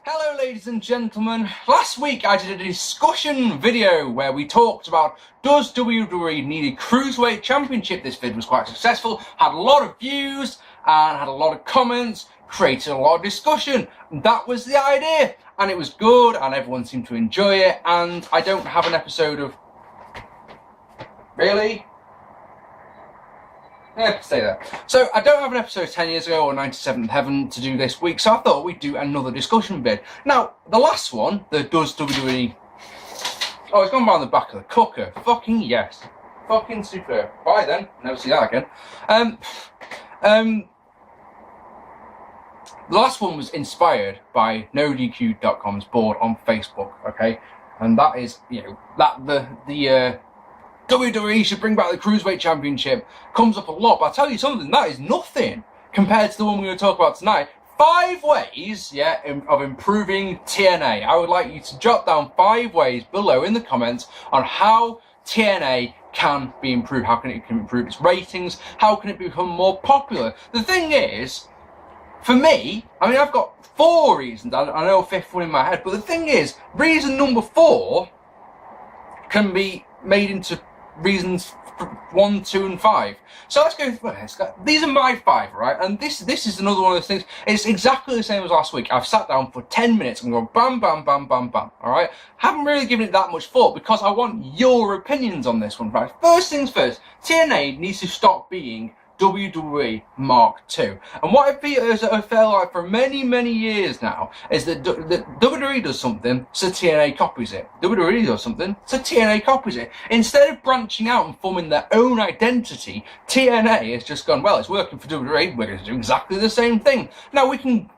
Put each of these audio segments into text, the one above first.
Hello ladies and gentlemen, last week I did a discussion video where we talked about does WWE need a Cruiserweight Championship. This video was quite successful, had a lot of views and had a lot of comments, created a lot of discussion. That was the idea and it was good and everyone seemed to enjoy it, and I don't have an episode of... Really? Yeah, stay there. So I don't have an episode 10 years ago or 97th Heaven to do this week, so I thought we'd do another discussion vid. Now, the last one, the does WWE... Oh, it's gone by the back of the cooker. Fucking yes. Fucking superb. Bye then. Never see that again. The last one was inspired by NoDQ.com's board on Facebook, okay? And that is, you know, that the WWE should bring back the Cruiserweight Championship comes up a lot, but I'll tell you something, that is nothing compared to the one we're going to talk about tonight. 5 ways, of improving TNA. I would like you to jot down 5 ways below in the comments on how TNA can be improved. How can it improve its ratings? How can it become more popular? The thing is, for me, I mean, I've got 4 reasons. I know a 5th one in my head, but the thing is, reason number 4 can be made into reasons 1, 2, and 5. So let's go through this. These are my 5, right? And this is another one of those things. It's exactly the same as last week. I've sat down for 10 minutes and gone bam, bam, bam, bam, bam. All right? Haven't really given it that much thought because I want your opinions on this one, right? First things first, TNA needs to stop being WWE Mark II. And what I feel like for many, many years now is that WWE does something, so TNA copies it. WWE does something, so TNA copies it. Instead of branching out and forming their own identity, TNA has just gone, well, it's working for WWE, we're going to do exactly the same thing. Now we can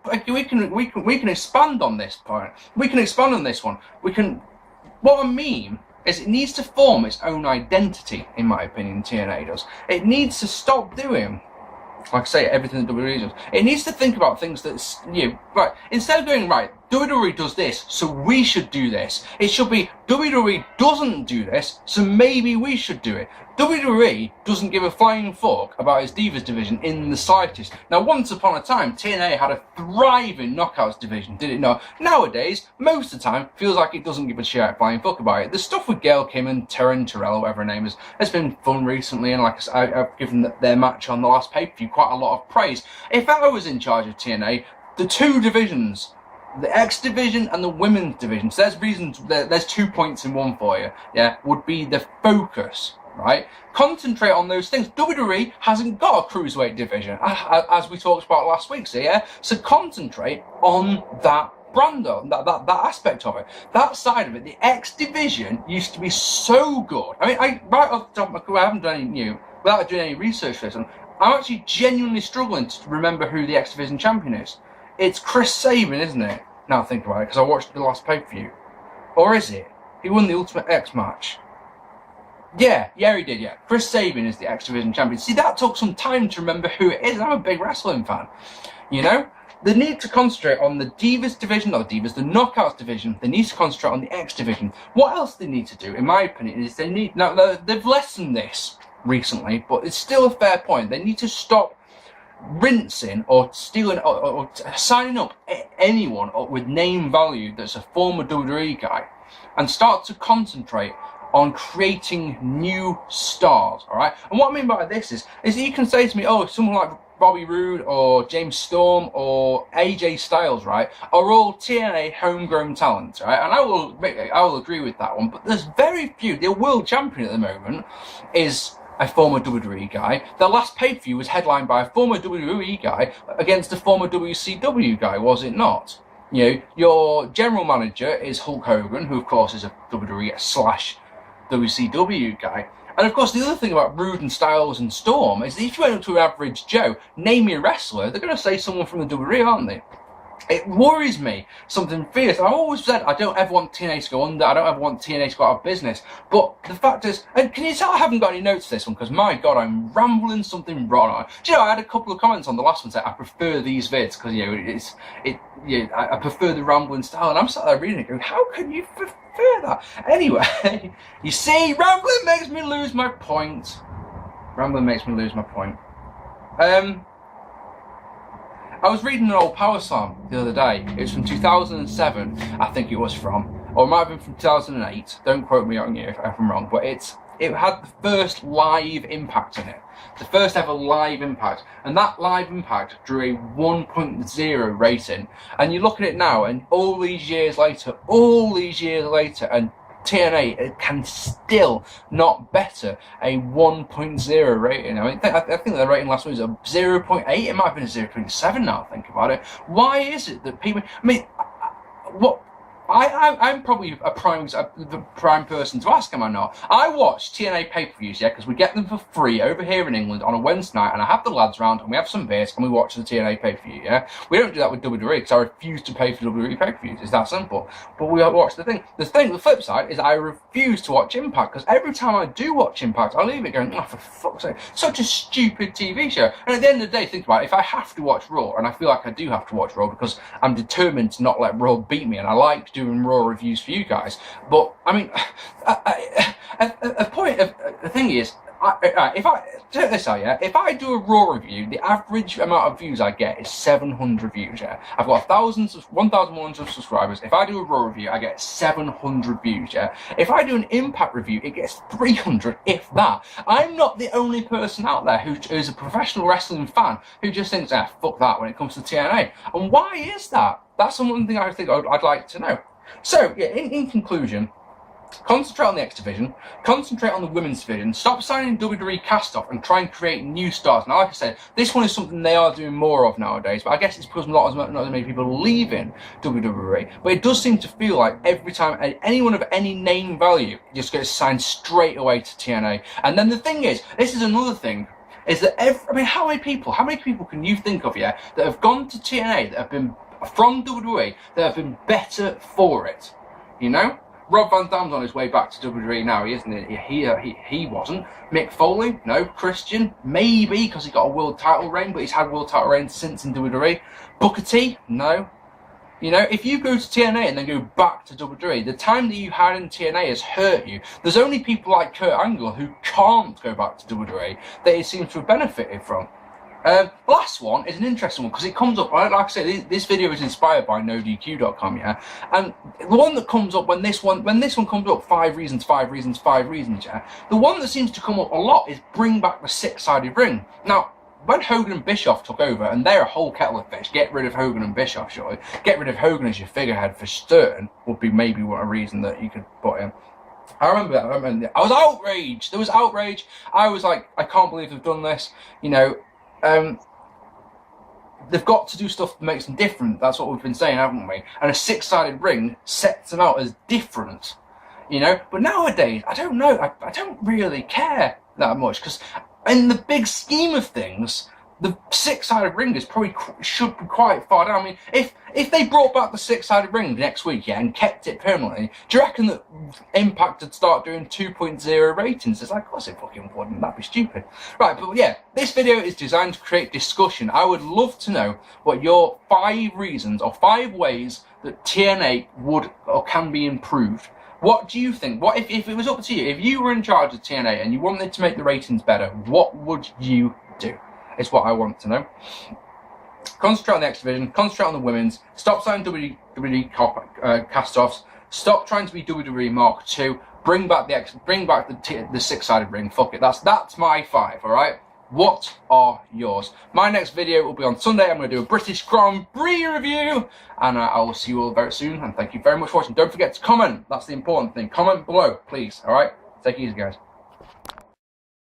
expand on this point. We can expand on this one. What I mean is it needs to form its own identity, in my opinion, TNA does. It needs to stop doing, like I say, everything that WWE does. It needs to think about things that's, right, instead of going, right, WWE does this, so we should do this. It should be, WWE doesn't do this, so maybe we should do it. WWE doesn't give a flying fuck about its Divas division in the slightest. Now, once upon a time, TNA had a thriving Knockouts division, did it not? Nowadays, most of the time, feels like it doesn't give a shit flying fuck about it. The stuff with Gail Kim and Taryn Terrell, whatever her name is, has been fun recently, and like I said, I've given their match on the last pay-per-view quite a lot of praise. If I was in charge of TNA, the 2 divisions, the X division and the women's division, so there's 2 points in one for you, would be the focus, right? Concentrate on those things. WWE hasn't got a Cruiserweight division, as we talked about last week, so concentrate on that brand, that aspect of it, that side of it. The X division used to be so good. I mean, right off the top of my head, I haven't done any without doing any research for this, I'm actually genuinely struggling to remember who the X division champion is. It's Chris Sabin, isn't it? Now I think about it, because I watched the last pay-per-view. Or is it? He won the Ultimate X match. Yeah, he did, yeah. Chris Sabin is the X Division champion. See, that took some time to remember who it is. I'm a big wrestling fan. You know? They need to concentrate on the Divas division, not the Divas, the Knockouts division. They need to concentrate on the X division. What else they need to do, in my opinion, is now, they've lessened this recently, but it's still a fair point. They need to stop rinsing or stealing or signing up anyone with name value that's a former WWE guy and start to concentrate on creating new stars, all right? And what I mean by this is that you can say to me, oh, someone like Bobby Roode or James Storm or AJ Styles, right, are all TNA homegrown talents, right? And I will agree with that one, but there's very few. The world champion at the moment is a former WWE guy. The last pay-per-view was headlined by a former WWE guy against a former WCW guy, was it not? You know, your general manager is Hulk Hogan, who of course is a WWE/WCW guy. And of course, the other thing about Rude and Styles and Storm is that if you went up to an average Joe, name me a wrestler, they're going to say someone from the WWE, aren't they? It worries me, something fierce. I've always said I don't ever want TNA to go under, I don't ever want TNA to go out of business. But the fact is, and can you tell I haven't got any notes to this one, because my God, I'm rambling something wrong. Do you know, I had a couple of comments on the last one saying I prefer these vids, because, I prefer the rambling style, and I'm sat there reading it going, how can you prefer that? Anyway, you see, rambling makes me lose my point. I was reading an old Power Slam the other day. It was from 2007, I think it was from. Or it might have been from 2008. Don't quote me on here if I'm wrong. But it had the first live impact in it. The first ever live impact. And that live impact drew a 1.0 rating. And you look at it now, and all these years later, and TNA can still not better a 1.0 rating. I think the rating last week was a 0.8. It might have been a 0.7 now, I think about it. Why is it that people... I mean, what... I'm probably the prime person to ask, am I not? I watch TNA pay-per-views, yeah, because we get them for free over here in England on a Wednesday night, and I have the lads round, and we have some beers, and we watch the TNA pay-per-view, yeah? We don't do that with WWE, because I refuse to pay for WWE pay-per-views. It's that simple. But we watch the thing. The flip side is I refuse to watch Impact, because every time I do watch Impact, I leave it going, oh, for fuck's sake, such a stupid TV show. And at the end of the day, think about it, if I have to watch Raw, and I feel like I do have to watch Raw, because I'm determined to not let Raw beat me, and I like doing Raw reviews for you guys, but I mean, the thing is, if I check this out, yeah, if I do a Raw review, the average amount of views I get is 700 views. Yeah, I've got 1,100 subscribers. If I do a Raw review, I get 700 views. Yeah, if I do an Impact review, it gets 300, if that. I'm not the only person out there who is a professional wrestling fan who just thinks, fuck that when it comes to TNA. And why is that? That's one thing I think I'd like to know. So, yeah, in conclusion, concentrate on the X Division, concentrate on the women's division, stop signing WWE cast-off and try and create new stars. Now, like I said, this one is something they are doing more of nowadays, but I guess it's because not as many people are leaving WWE. But it does seem to feel like every time anyone of any name value just gets signed straight away to TNA. And then the thing is, this is another thing, is that how many people can you think of, yeah, that have gone to TNA that have been from WWE that have been better for it, you know? Rob Van Dam's on his way back to WWE now, isn't he? He wasn't. Mick Foley, no. Christian, maybe, because he got a world title reign, but he's had world title reigns since in WWE. Booker T, no. You know, if you go to TNA and then go back to WWE, the time that you had in TNA has hurt you. There's only people like Kurt Angle who can't go back to WWE that it seems to have benefited from. Last one is an interesting one because it comes up, like I said, this video is inspired by NoDQ.com, yeah, and the one that comes up when this one comes up, 5 reasons, yeah, the one that seems to come up a lot is bring back the 6-sided ring. Now, when Hogan and Bischoff took over, and they're a whole kettle of fish, get rid of Hogan and Bischoff, surely. Get rid of Hogan as your figurehead for certain would be maybe a reason that you could put in. I remember that. I was outraged. There was outrage. I was like, I can't believe they've done this, you know. They've got to do stuff that makes them different. That's what we've been saying, haven't we? And a 6-sided ring sets them out as different, you know. But nowadays, I don't know. I don't really care that much because, in the big scheme of things, the 6-sided ring is probably should be quite far down. I mean, if they brought back the 6-sided ring next week, yeah, and kept it permanently, do you reckon that Impact would start doing 2.0 ratings? It's like, of course it fucking wouldn't. That'd be stupid. Right, but yeah, this video is designed to create discussion. I would love to know what your 5 reasons or 5 ways that TNA would or can be improved. What do you think? What if it was up to you? If you were in charge of TNA and you wanted to make the ratings better, what would you do? It's what I want to know. Concentrate on the X Division, concentrate on the women's, stop signing WWE cast-offs, stop trying to be WWE Mark II, bring back the 6-sided ring, fuck it, that's my 5, alright? What are yours? My next video will be on Sunday. I'm going to do a British Grand Prix review, and I will see you all very soon, and thank you very much for watching. Don't forget to comment, that's the important thing. Comment below, please, alright? Take it easy, guys.